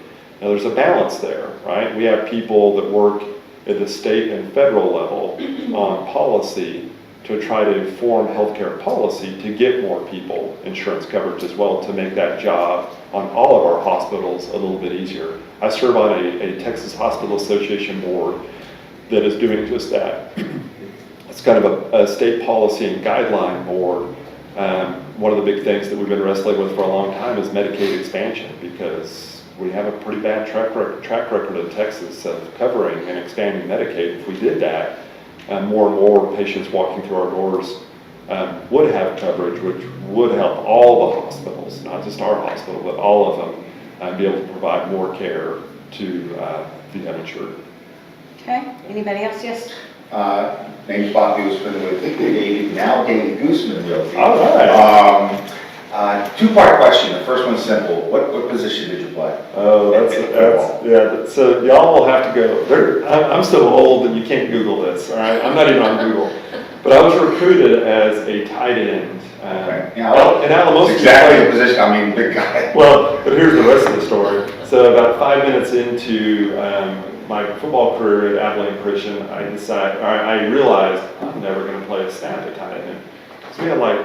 Speaker 1: Now there's a balance there, right? We have people that work at the state and federal level on policy to try to inform healthcare policy to get more people insurance coverage as well, to make that job on all of our hospitals a little bit easier. I serve on a Texas Hospital Association board that is doing just that. it's kind of a state policy and guideline board. One of the big things that we've been wrestling with for a long time is Medicaid expansion, because we have a pretty bad track record in Texas of covering and expanding Medicaid. If we did that, more and more patients walking through our doors would have coverage, which would help all the hospitals, not just our hospital, but all of them, be able to provide more care to the uninsured.
Speaker 2: Okay, anybody else? Yes?
Speaker 5: Name's Bob Gooseman with now Danny Gooseman Realty.
Speaker 1: All right.
Speaker 5: Two-part question. The first one's simple. What position did you play?
Speaker 1: Oh, yeah. So y'all will have to go. I'm so old that you can't Google this. All right, I'm not even on Google. But I was recruited as a tight end.
Speaker 5: Okay.
Speaker 1: In Alamosa.
Speaker 5: That's exactly the position. I mean, big guy.
Speaker 1: Well, but here's the rest of the story. So about 5 minutes into my football career at Abilene Christian, I realized I'm never going to play a snap at tight end. So we had like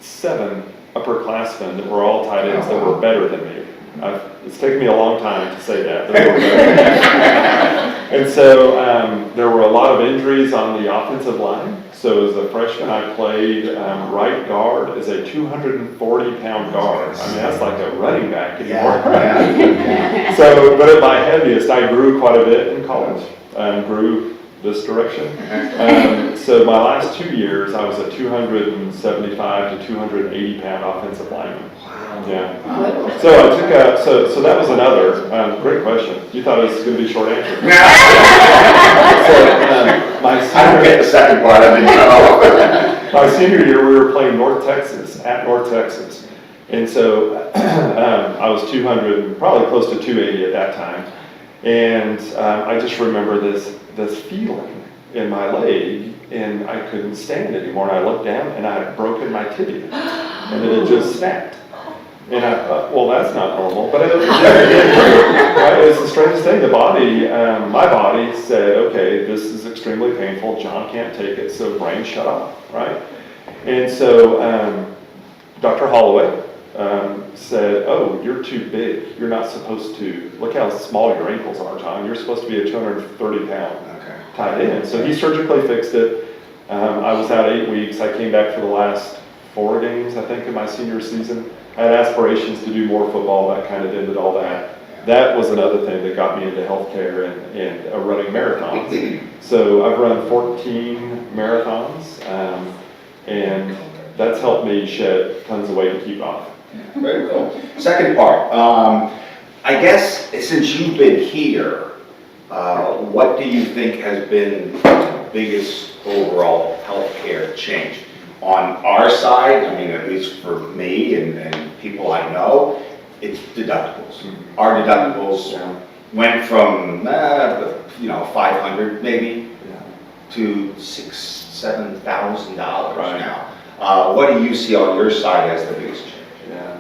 Speaker 1: 7 upperclassmen that were all tight ends that were better than me. It's taken me a long time to say that. But they were better. And so there were a lot of injuries on the offensive line. So as a freshman, I played right guard as a 240-pound guard. I mean, that's like a running back anymore.
Speaker 5: Yeah.
Speaker 1: So, but at my heaviest, I grew quite a bit in college. Grew this direction. So my last 2 years, I was a 275 to 280-pound offensive lineman. Yeah. So I took so that was another great question. You thought it was going to be a short answer.
Speaker 5: I don't get the second part of it.
Speaker 1: My senior year, we were playing North Texas, at North Texas. And so I was 200, probably close to 280 at that time. And I just remember this feeling in my leg, and I couldn't stand anymore. And I looked down, and I had broken my tibia, and it had just snapped. And I thought, well, that's not normal, but it did hurt, right? It's the strangest thing. The body, my body said, okay, this is extremely painful. John can't take it, so brain shut off, right? And so Dr. Holloway said, oh, you're too big. You're not supposed to, look how small your ankles are, John. You're supposed to be a 230-pound tight end. So he surgically fixed it. I was out 8 weeks. I came back for the last 4 games, I think, in my senior season. I had aspirations to do more football. That kind of ended all that. That was another thing that got me into healthcare and running marathons. So I've run 14 marathons, and that's helped me shed tons of weight to keep off.
Speaker 5: Very cool. Second part. I guess since you've been here, what do you think has been the biggest overall healthcare change? On our side, I mean, at least for me and people I know, it's deductibles. Mm-hmm. Our deductibles went from, $500 maybe to $6,000-7,000 now. What do you see on your side as the biggest change?
Speaker 1: Yeah,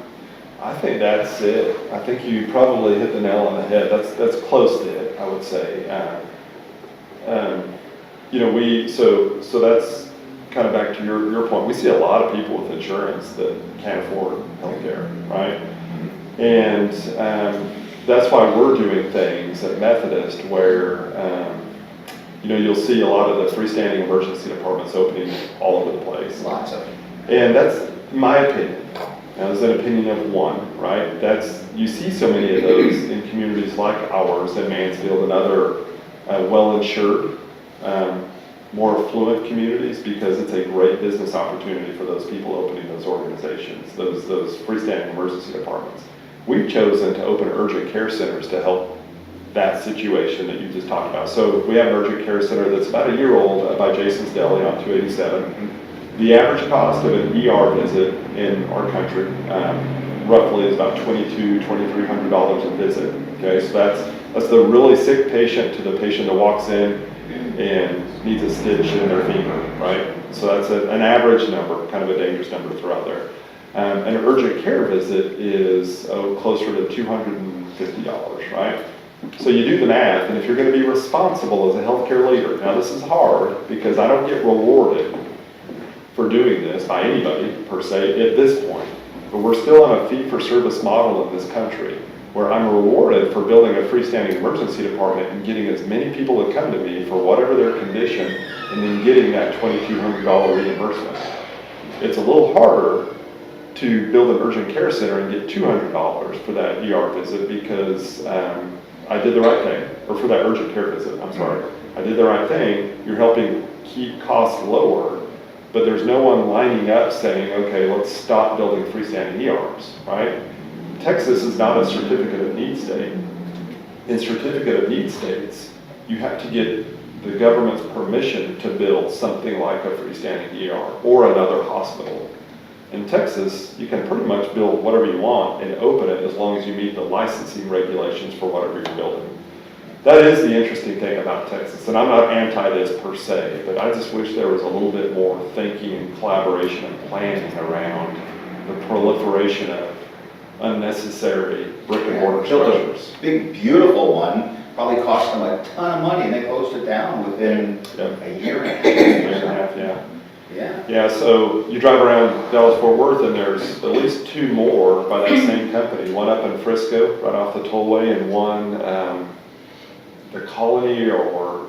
Speaker 1: I think that's it. I think you probably hit the nail on the head. That's close to it, I would say. So that's kind of back to your point. We see a lot of people with insurance that can't afford healthcare, right? And that's why we're doing things at Methodist where, you'll see a lot of the freestanding emergency departments opening all over the place.
Speaker 5: Lots of them.
Speaker 1: And that's my opinion. Now, it's an opinion of one, right? You see so many of those in communities like ours in Mansfield and other well-insured, more affluent communities, because it's a great business opportunity for those people opening those organizations, those freestanding emergency departments. We've chosen to open urgent care centers to help that situation that you just talked about. So we have an urgent care center that's about a year old by Jason's Deli on 287. The average cost of an ER visit in our country roughly is about $2,200-2,300 a visit. Okay, so that's the really sick patient to the patient that walks in and needs a stitch in their femur, right? So that's an average number, kind of a dangerous number to throw out there. An urgent care visit is closer to $250, right? So you do the math, and if you're going to be responsible as a healthcare leader, now this is hard because I don't get rewarded for doing this by anybody per se at this point, but we're still on a fee-for-service model in this country. where I'm rewarded for building a freestanding emergency department and getting as many people to come to me for whatever their condition, and then getting that $2,200 reimbursement. It's a little harder to build an urgent care center and get $200 for that ER visit because I did the right thing, or for that urgent care visit, I'm sorry. I did the right thing. You're helping keep costs lower, but there's no one lining up saying, okay, let's stop building freestanding ERs, right? Texas is not a certificate of need state. In certificate of need states, you have to get the government's permission to build something like a freestanding ER or another hospital. In Texas, you can pretty much build whatever you want and open it as long as you meet the licensing regulations for whatever you're building. That is the interesting thing about Texas, and I'm not anti this per se, but I just wish there was a little bit more thinking and collaboration and planning around the proliferation of unnecessary brick and mortar structures.
Speaker 5: Big, beautiful one, probably cost them a ton of money, and they closed it down within a year and a half.
Speaker 1: Year and a half, yeah.
Speaker 5: Yeah.
Speaker 1: Yeah, so you drive around Dallas-Fort Worth and there's at least 2 more by that same company. One up in Frisco, right off the tollway, and one, the Colony or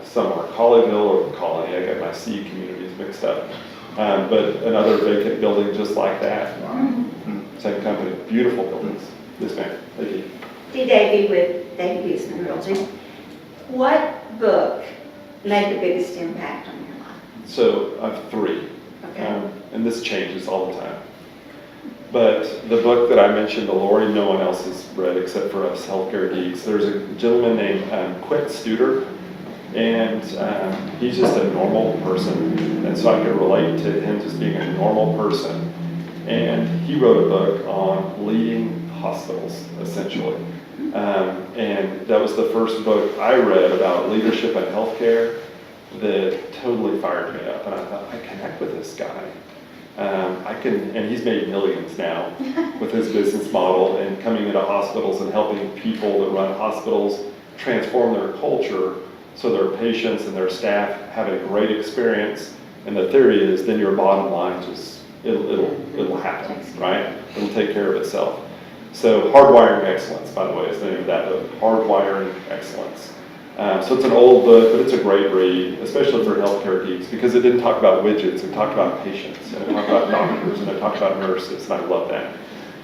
Speaker 1: somewhere, Colleyville or the Colony. I got my C communities mixed up. But another vacant building just like that. Same company, beautiful buildings. Yes, ma'am. Thank you.
Speaker 6: D. Davy with Davy Eastman Realty. What book made the biggest impact on your life?
Speaker 1: So I have 3.
Speaker 6: Okay.
Speaker 1: And this changes all the time. But the book that I mentioned to Lori, no one else has read except for us healthcare geeks. There's a gentleman named Quint Studer, and he's just a normal person. And so I could relate to him just being a normal person. And he wrote a book on leading hospitals, essentially. And that was the first book I read about leadership in healthcare that totally fired me up. And I thought, I connect with this guy. And he's made millions now with his business model and coming into hospitals and helping people that run hospitals transform their culture so their patients and their staff have a great experience. And the theory is then your bottom line just, it'll happen, right? It'll take care of itself. So Hardwiring Excellence, by the way, is the name of that book, Hardwiring Excellence. So it's an old book, but it's a great read, especially for healthcare geeks, because it didn't talk about widgets, it talked about patients, and it talked about doctors, and it talked about nurses, and I love that.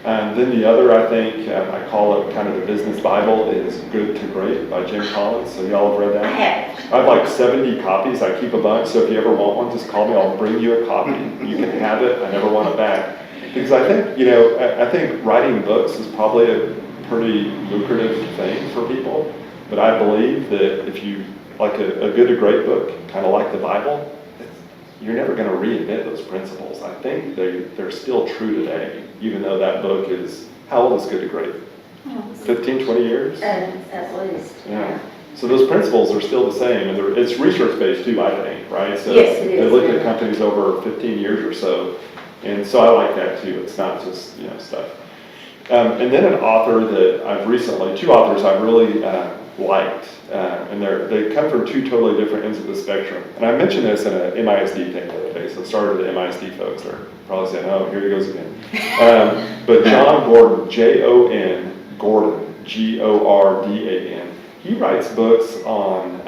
Speaker 1: Then the other, I think, I call it kind of the business Bible, is Good to Great by Jim Collins. So y'all have read that?
Speaker 6: I have.
Speaker 1: I have like 70 copies. I keep a bunch, so if you ever want one, just call me. I'll bring you a copy. You can have it. I never want it back. Because I think, I think writing books is probably a pretty lucrative thing for people. But I believe that if you, like a good to great book, kind of like the Bible, you're never going to reinvent those principles. I think they're still true today, even though that book is, how old is Good to Great? 15, 20 years?
Speaker 6: At least.
Speaker 1: Yeah. So those principles are still the same, and it's research-based too, I think, right? So
Speaker 6: Yes, it is.
Speaker 1: they look at companies over 15 years or so, and so I like that too. It's not just, stuff. And then an author that I've recently, 2 authors I've really liked, and they come from 2 totally different ends of the spectrum. And I mentioned this in an MISD thing the other day, so sorry to the MISD folks. They're probably saying, oh, here he goes again. But John Gordon, J-O-N, Gordon, G-O-R-D-A-N, he writes books on,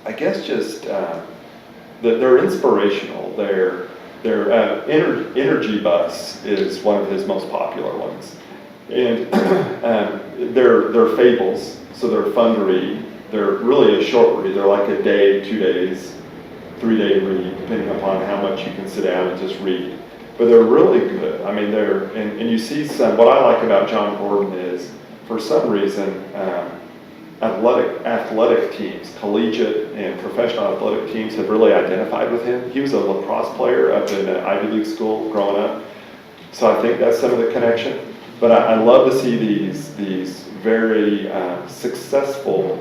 Speaker 1: I guess just, they're inspirational. Their Energy Bus is one of his most popular ones. And they're fables, so they're fun to read. They're really a short read. They're like a day, 2 days, 3-day read, depending upon how much you can sit down and just read. But they're really good. I mean, and you see what I like about John Gordon is, for some reason, athletic teams, collegiate and professional athletic teams have really identified with him. He was a lacrosse player up in an Ivy League school growing up. So I think that's some of the connection. But I love to see these very successful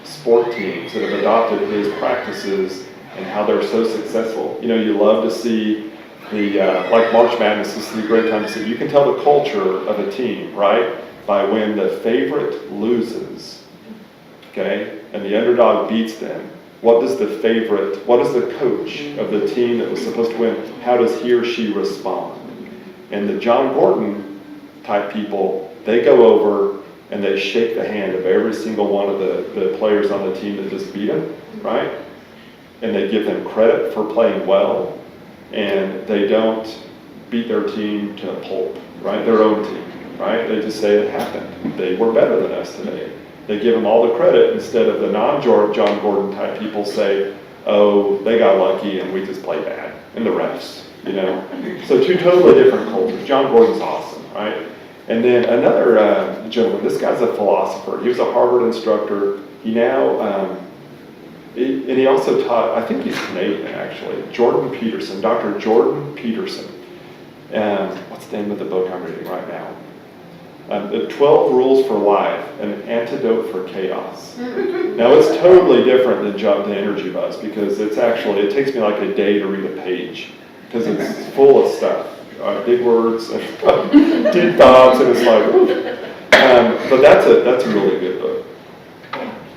Speaker 1: sport teams that have adopted his practices and how they're so successful. You love to see like March Madness, this is a great time to see. You can tell the culture of a team, right? By when the favorite loses, okay, and the underdog beats them. What does the coach of the team that was supposed to win, how does he or she respond? And the John Gordon type people they go over and they shake the hand of every single one of the players on the team that just beat them, right? And they give them credit for playing well, and they don't beat their team to a pulp, right? Their own team, right? They just say it happened. They were better than us today. They give them all the credit instead of the non-John Gordon type people say, oh, they got lucky and we just play bad, and the refs, you know? So two totally different cultures. John Gordon's awesome, right? And then another gentleman, this guy's a philosopher. He was a Harvard instructor. He now, and he also taught, I think he's Canadian actually, Jordan Peterson, Dr. Jordan Peterson. What's the name of the book I'm reading right now? The 12 Rules for Life, an Antidote for Chaos. Now it's totally different than the Energy Buzz because it's actually, it takes me like a day to read a page because it's full of stuff, big words and deep thoughts, and it's like, ooh. But that's a really good book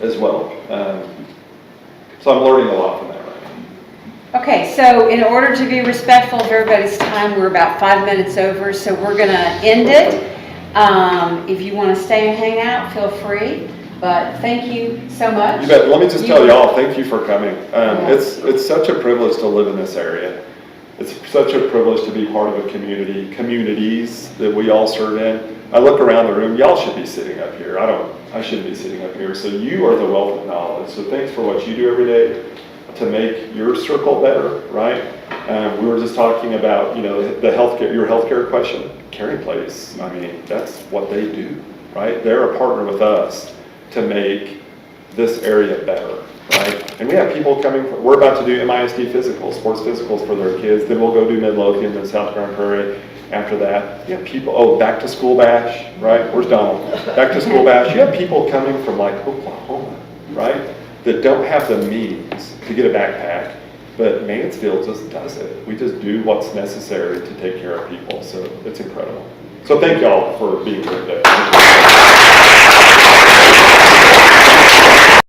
Speaker 1: as well. So I'm learning a lot from that right now.
Speaker 2: Okay, so in order to be respectful of everybody's time, we're about 5 minutes over, so we're gonna end it. If you want to stay and hang out, feel free, but thank you so much.
Speaker 1: You bet. Let me just tell y'all, thank you for coming. It's such a privilege to live in this area. It's such a privilege to be part of a communities that we all serve in. I look around the room, y'all should be sitting up here. I shouldn't be sitting up here. So you are the wealth of knowledge. So thanks for what you do every day to make your circle better, right? We were just talking about, you know, the healthcare, your healthcare question. Caring Place, I mean, that's what they do, right? They're a partner with us to make this area better, right? And we have people coming, we're about to do MISD physicals, sports physicals for their kids, then we'll go do Midlothian and South Grand Prairie after that. You have people, back to school bash, right? Where's Donald? Back to school bash. You have people coming from like Oklahoma, right? That don't have the means to get a backpack. But Mansfield just does it. We just do what's necessary to take care of people. So it's incredible. So thank y'all for being here today.